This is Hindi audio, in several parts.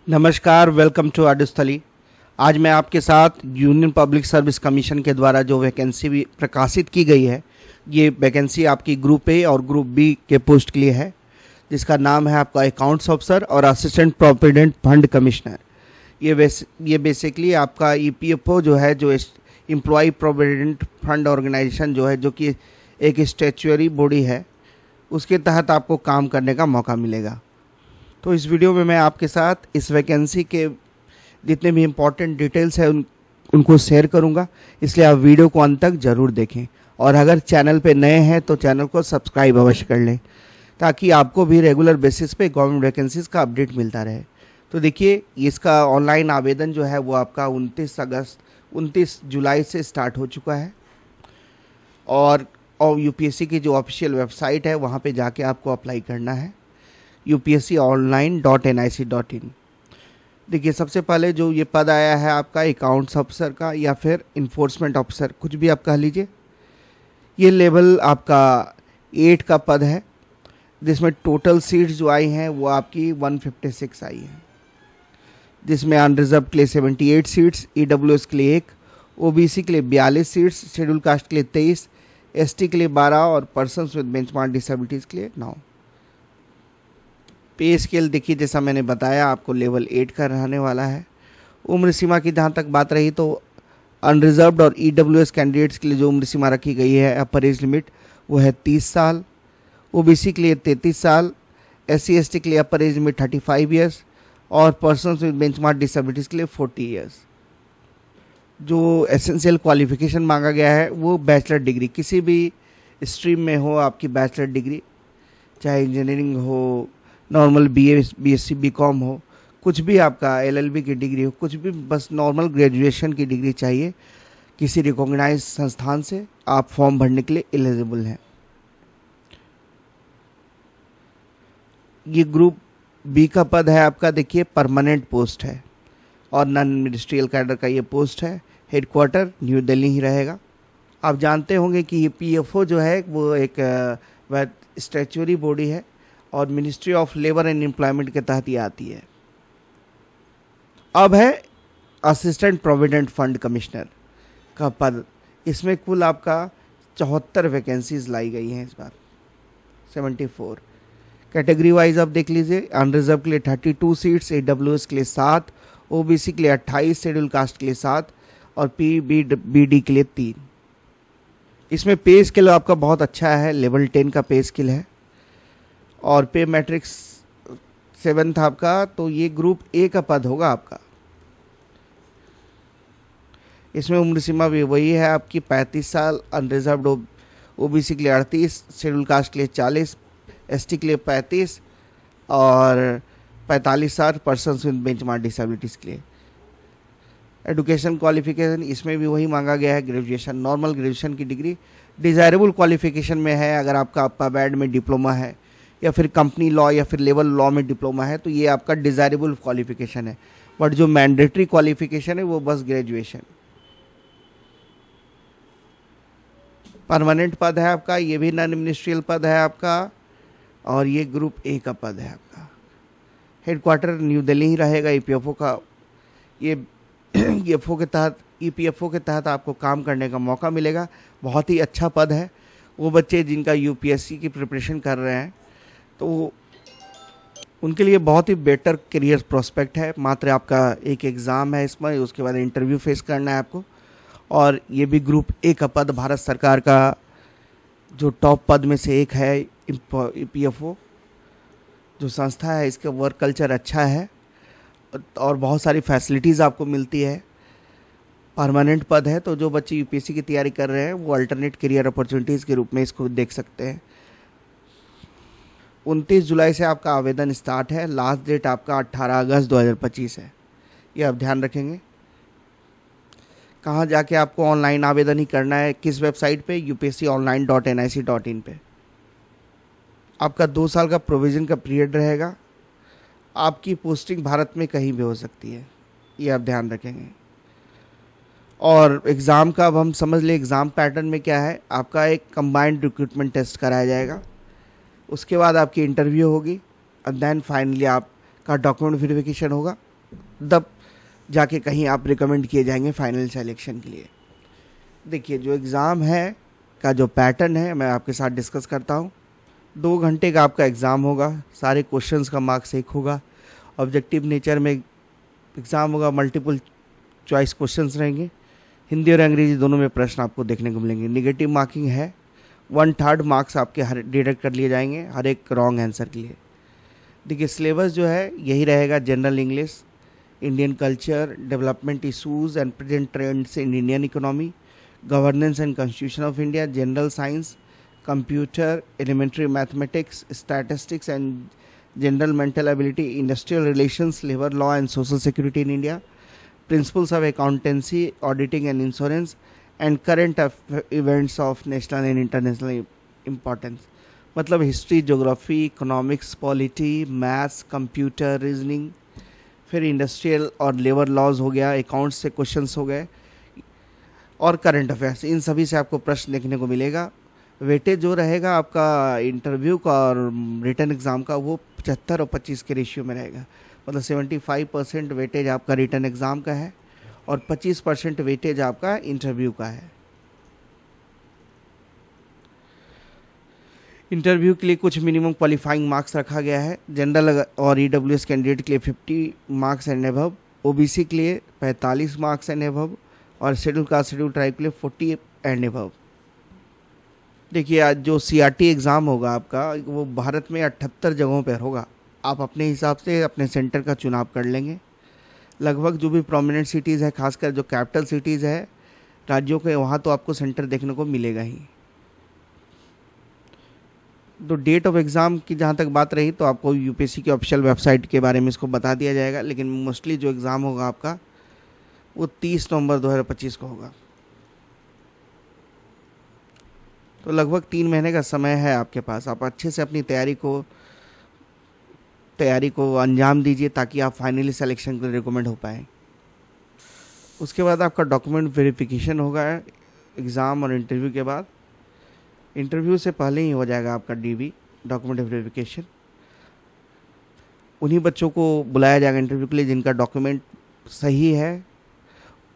नमस्कार, वेलकम टू आडुस्थली। आज मैं आपके साथ यूनियन पब्लिक सर्विस कमीशन के द्वारा जो वैकेंसी भी प्रकाशित की गई है, ये वैकेंसी आपकी ग्रुप ए और ग्रुप बी के पोस्ट के लिए है, जिसका नाम है आपका अकाउंट्स ऑफिसर और असिस्टेंट प्रोविडेंट फंड कमिश्नर। ये बेसिकली आपका ईपीएफओ जो है, जो एम्प्लॉय प्रोविडेंट फंड ऑर्गेनाइजेशन जो है, जो कि एक स्टैट्यूटरी बॉडी है, उसके तहत आपको काम करने का मौका मिलेगा। तो इस वीडियो में मैं आपके साथ इस वैकेंसी के जितने भी इम्पोर्टेंट डिटेल्स हैं उनको शेयर करूंगा, इसलिए आप वीडियो को अंत तक ज़रूर देखें। और अगर चैनल पे नए हैं तो चैनल को सब्सक्राइब अवश्य कर लें, ताकि आपको भी रेगुलर बेसिस पे गवर्नमेंट वैकेंसीज का अपडेट मिलता रहे। तो देखिए, इसका ऑनलाइन आवेदन जो है वो आपका 29 जुलाई से स्टार्ट हो चुका है। और यूपीएससी की जो ऑफिशियल वेबसाइट है वहाँ पे जाके आपको अप्लाई करना है, upsconline.nic.in। देखिए, सबसे पहले जो ये पद आया है आपका अकाउंट्स ऑफिसर का या फिर इन्फोर्समेंट ऑफिसर, कुछ भी आप कह लीजिए। ये लेवल आपका 8 का पद है, जिसमें टोटल सीट्स जो आई हैं वो आपकी 156 आई हैं, जिसमें अनरिजर्व के लिए 78 सीट्स, ईडब्ल्यूएस के लिए 1, ओबीसी के लिए 42 सीट्स, शेड्यूल कास्ट के लिए 23, एसटी के लिए 12 और पर्सन्स विद बेंचमार्क डिसेबिलिटीज़ के लिए 9। पे स्केल देखिए, जैसा मैंने बताया आपको, लेवल 8 का रहने वाला है। उम्र सीमा की जहाँ तक बात रही तो अनरिजर्व्ड और ईडब्ल्यूएस कैंडिडेट्स के लिए जो उम्र सीमा रखी गई है, अपर एज लिमिट, वो है 30 साल। ओबीसी के लिए 33 साल, एससी एसटी के लिए अपर एज लिमिट 35 ईयर्स और पर्सन्स विद बेंचमार्क डिसेबिलिटीज़ के लिए 40 ईयर्स। जो एसेंशियल क्वालिफिकेशन मांगा गया है वो बैचलर डिग्री, किसी भी स्ट्रीम में हो आपकी बैचलर डिग्री, चाहे इंजीनियरिंग हो, नॉर्मल बीएससी बीकॉम हो, कुछ भी आपका एलएलबी की डिग्री हो, कुछ भी, बस नॉर्मल ग्रेजुएशन की डिग्री चाहिए। किसी रिकॉग्नाइज संस्थान से आप फॉर्म भरने के लिए एलिजिबल हैं। ये ग्रुप बी का पद है आपका, देखिए परमानेंट पोस्ट है और नॉन मिनिस्ट्रियल कैडर का ये पोस्ट है। हेडक्वार्टर न्यू दिल्ली ही रहेगा। आप जानते होंगे कि ये पीएफओ जो है वो एक स्टैट्यूटरी बॉडी है और ministry of labour and employment के तहत ये आती है। अब है असिस्टेंट प्रोविडेंट फंड कमिश्नर का पद। इसमें कुल आपका 74 वैकेंसीज लाई गई हैं इस बार, 74। कैटेगरी वाइज आप देख लीजिए, अनरिजर्व के लिए 32 सीट्स, ईडब्ल्यूएस के लिए 7, ओबीसी के लिए 28, शेड्यूल कास्ट के लिए 7 और पीबीडी के लिए 3। इसमें पे स्केल आपका बहुत अच्छा है, लेवल 10 का पे स्केल है और पे मैट्रिक्स 7 था आपका, तो ये ग्रुप ए का पद होगा आपका। इसमें उम्र सीमा भी वही है आपकी 35 साल, अनरिजर्व्ड ओबीसी के लिए 38, शेड्यूल कास्ट के लिए 40, एसटी के लिए 35 और 45 साल पर्सन्स विद बेंचमार्क डिसेबिलिटीज़ के लिए। एजुकेशन क्वालिफिकेशन इसमें भी वही मांगा गया है, ग्रेजुएशन, नॉर्मल ग्रेजुएशन की डिग्री। डिज़ायरेबल क्वालिफिकेशन में है, अगर आपका पैड में डिप्लोमा है या फिर कंपनी लॉ या फिर लेवल लॉ में डिप्लोमा है तो ये आपका डिज़ायरेबल क्वालिफिकेशन है। बट जो मैंडेटरी क्वालिफिकेशन है वो बस ग्रेजुएशन। परमानेंट पद है आपका, ये भी नॉन मिनिस्ट्रियल पद है आपका और ये ग्रुप ए का पद है आपका। हेडक्वार्टर न्यू दिल्ली ही रहेगा ईपीएफओ का। ये ईपीएफओ के तहत आपको काम करने का मौका मिलेगा। बहुत ही अच्छा पद है। वो बच्चे जिनका यूपीएससी की प्रिपरेशन कर रहे हैं तो उनके लिए बहुत ही बेटर करियर प्रोस्पेक्ट है। मात्र आपका एक एग्ज़ाम है इसमें, उसके बाद इंटरव्यू फेस करना है आपको। और ये भी ग्रुप ए का पद भारत सरकार का जो टॉप पद में से एक है। ईपीएफओ जो संस्था है, इसका वर्क कल्चर अच्छा है और बहुत सारी फैसिलिटीज़ आपको मिलती है। परमानेंट पद है, तो जो बच्चे यूपीएससी की तैयारी कर रहे हैं वो अल्टरनेट करियर अपॉर्चुनिटीज़ के रूप में इसको देख सकते हैं। 29 जुलाई से आपका आवेदन स्टार्ट है। लास्ट डेट आपका 18 अगस्त 2025 है। ये आप ध्यान रखेंगे। कहाँ जाके आपको ऑनलाइन आवेदन ही करना है, किस वेबसाइट पे? upsconline.nic.in पे। आपका 2 साल का प्रोविज़न का पीरियड रहेगा। आपकी पोस्टिंग भारत में कहीं भी हो सकती है, ये आप ध्यान रखेंगे। और एग्ज़ाम का अब हम समझ लें, एग्ज़ाम पैटर्न में क्या है, आपका एक कंबाइंड रिक्रूटमेंट टेस्ट कराया जाएगा, उसके बाद आपकी इंटरव्यू होगी और देन फाइनली आपका डॉक्यूमेंट वेरिफिकेशन होगा तब जाके कहीं आप रिकमेंड किए जाएंगे फाइनल सिलेक्शन के लिए। देखिए जो एग्ज़ाम है का जो पैटर्न है मैं आपके साथ डिस्कस करता हूँ। 2 घंटे का आपका एग्ज़ाम होगा, सारे क्वेश्चंस का मार्क्स 1 होगा, ऑब्जेक्टिव नेचर में एग्ज़ाम होगा, मल्टीपल चॉइस क्वेश्चंस रहेंगे, हिंदी और अंग्रेजी दोनों में प्रश्न आपको देखने को मिलेंगे। निगेटिव मार्किंग है, 1/3 मार्क्स आपके हर डिडक्ट कर लिए जाएंगे हर एक रॉन्ग आंसर के लिए। देखिए सिलेबस जो है यही रहेगा, general English, Indian culture, development issues and present trends in Indian economy, governance and constitution of India, general science, computer, elementary mathematics, statistics and general mental ability, industrial relations, labour law and social security in India, principles of accountancy, auditing and insurance and current events of national and international importance. मतलब history, geography, economics, polity, maths, computer, reasoning, फिर इंडस्ट्रियल और लेबर लॉज हो गया, अकाउंट्स से क्वेश्चंस हो गए और करंट अफेयर्स, इन सभी से आपको प्रश्न देखने को मिलेगा। वेटेज जो रहेगा आपका इंटरव्यू का और रिटन एग्ज़ाम का वो 75 और 25 के रेशियो में रहेगा। मतलब 75% वेटेज आपका रिटन एग्ज़ाम का है और 25% वेटेज आपका इंटरव्यू का है। इंटरव्यू के लिए कुछ मिनिमम क्वालिफाइंग मार्क्स रखा गया है। जनरल और ईडब्ल्यूएस कैंडिडेट के लिए 50 मार्क्स एंड एबव, ओबीसी के लिए 45 मार्क्स एंड एबव और शेड्यूल कास्ट शेड्यूल ट्राइब के लिए 40 एंड एबव। देखिए आज जो सीआरटी एग्ज़ाम होगा आपका वो भारत में 78 जगहों पर होगा। आप अपने हिसाब से अपने सेंटर का चुनाव कर लेंगे। लगभग जो भी प्रोमिनेंट सिटीज़ है, खासकर जो कैपिटल सिटीज़ है राज्यों के, वहाँ तो आपको सेंटर देखने को मिलेगा ही। तो डेट ऑफ एग्ज़ाम की जहाँ तक बात रही तो आपको यूपीएससी की ऑफिशियल वेबसाइट के बारे में इसको बता दिया जाएगा, लेकिन मोस्टली जो एग्ज़ाम होगा आपका वो 30 नवंबर 2025 को होगा। तो लगभग 3 महीने का समय है आपके पास। आप अच्छे से अपनी तैयारी को अंजाम दीजिए ताकि आप फाइनली सिलेक्शन के लिए रिकमेंड हो पाएँ। उसके बाद आपका डॉक्यूमेंट वेरिफिकेशन होगा एग्ज़ाम और इंटरव्यू के बाद। इंटरव्यू से पहले ही हो जाएगा आपका डीवी, डॉक्यूमेंट वेरिफिकेशन। उन्हीं बच्चों को बुलाया जाएगा इंटरव्यू के लिए जिनका डॉक्यूमेंट सही है।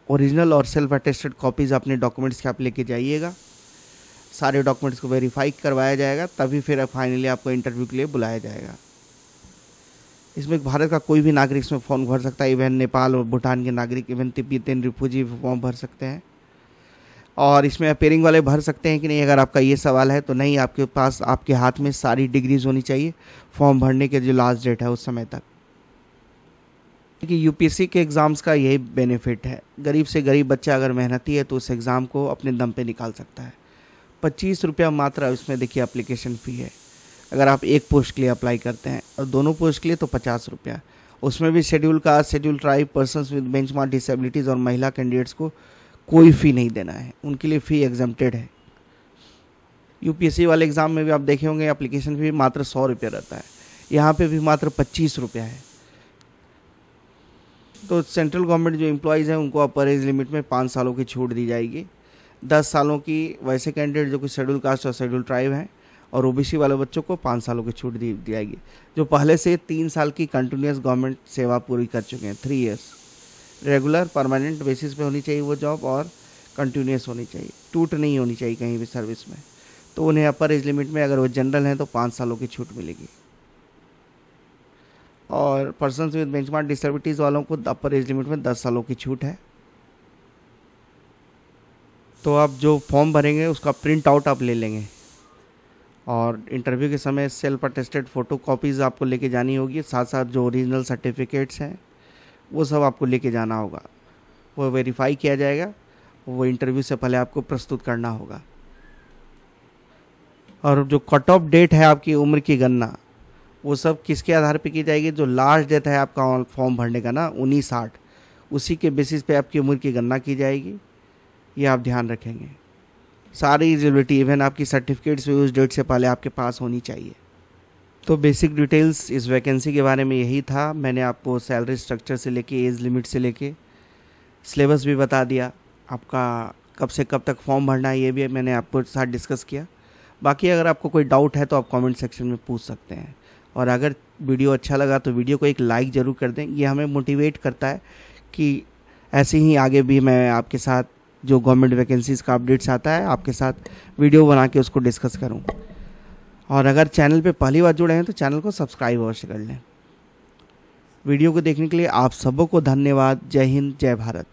ओरिजिनल और सेल्फ अटेस्टेड कॉपीज़ अपने डॉक्यूमेंट्स के आप लेके जाइएगा। सारे डॉक्यूमेंट्स को वेरीफाई करवाया जाएगा, तभी फिर फाइनली आपको इंटरव्यू के लिए बुलाया जाएगा। इसमें भारत का कोई भी नागरिक इसमें फॉर्म भर सकता है, इवन नेपाल और भूटान के नागरिक, इवन तिब्बतियन रिफ्यूजी फॉर्म भर सकते हैं। और इसमें अपेयरिंग वाले भर सकते हैं कि नहीं, अगर आपका ये सवाल है तो नहीं, आपके पास आपके हाथ में सारी डिग्रीज होनी चाहिए फॉर्म भरने के जो लास्ट डेट है उस समय तक। कि यूपीएससी के एग्ज़ाम्स का यही बेनिफिट है, गरीब से गरीब बच्चा अगर मेहनती है तो उस एग्ज़ाम को अपने दम पे निकाल सकता है। 25 रुपया मात्र इसमें देखिए एप्लीकेशन फ़ी है अगर आप एक पोस्ट के लिए अप्लाई करते हैं, और दोनों पोस्ट के लिए तो 50 रुपया। उसमें भी schedule caste, schedule tribe, persons with benchmark disabilities और महिला कैंडिडेट्स को कोई फ़ी नहीं देना है, उनके लिए फ़ी एग्जम्प्टेड है। यूपीएससी वाले एग्ज़ाम में भी आप देखे होंगे एप्लीकेशन फ़ी मात्र 100 रुपये रहता है, यहाँ पे भी मात्र 25 रुपया है। तो सेंट्रल गवर्नमेंट जो एम्प्लॉयज़ हैं उनको अपर एज लिमिट में 5 सालों की छूट दी जाएगी। 10 सालों की वैसे कैंडिडेट जो कि शेड्यूल कास्ट और शेड्यूल ट्राइब हैं, और ओबीसी वाले बच्चों को 5 सालों की छूट दी जाएगी, जो पहले से 3 साल की कंटिन्यूस गवर्नमेंट सेवा पूरी कर चुके हैं। 3 ईयर्स रेगुलर परमानेंट बेसिस पे होनी चाहिए वो जॉब, और कंटिन्यूस होनी चाहिए, टूट नहीं होनी चाहिए कहीं भी सर्विस में। तो उन्हें अपर एज लिमिट में, अगर वो जनरल हैं तो 5 सालों की छूट मिलेगी। और पर्सन्स विद बेंचमार्क डिसेबिलिटीज़ वालों को अपर एज लिमिट में 10 सालों की छूट है। तो आप जो फॉर्म भरेंगे उसका प्रिंट आउट आप ले लेंगे, और इंटरव्यू के समय सेल्फ अटेस्टेड फ़ोटो कॉपीज़ आपको लेके जानी होगी, साथ साथ जो ओरिजिनल सर्टिफिकेट्स हैं वो सब आपको लेके जाना होगा। वो वेरीफाई किया जाएगा, वो इंटरव्यू से पहले आपको प्रस्तुत करना होगा। और जो कट ऑफ डेट है आपकी उम्र की गणना, वो सब किसके आधार पे की जाएगी, जो लास्ट डेट है आपका फॉर्म भरने का ना 19/8, उसी के बेसिस पे आपकी उम्र की गणना की जाएगी। ये आप ध्यान रखेंगे। सारी एलिजिबिलिटी, इवन आपकी सर्टिफिकेट्स भी उस डेट से पहले आपके पास होनी चाहिए। तो बेसिक डिटेल्स इस वैकेंसी के बारे में यही था। मैंने आपको सैलरी स्ट्रक्चर से लेके, एज लिमिट से लेके, सिलेबस भी बता दिया, आपका कब से कब तक फॉर्म भरना है ये भी मैंने आपको साथ डिस्कस किया। बाकी अगर आपको कोई डाउट है तो आप कमेंट सेक्शन में पूछ सकते हैं। और अगर वीडियो अच्छा लगा तो वीडियो को एक लाइक ज़रूर कर दें। ये हमें मोटिवेट करता है कि ऐसे ही आगे भी मैं आपके साथ जो गवर्नमेंट वैकेंसीज़ का अपडेट्स आता है आपके साथ वीडियो बना के उसको डिस्कस करूं। और अगर चैनल पे पहली बार जुड़े हैं तो चैनल को सब्सक्राइब अवश्य कर लें। वीडियो को देखने के लिए आप सबों को धन्यवाद। जय हिंद, जय भारत।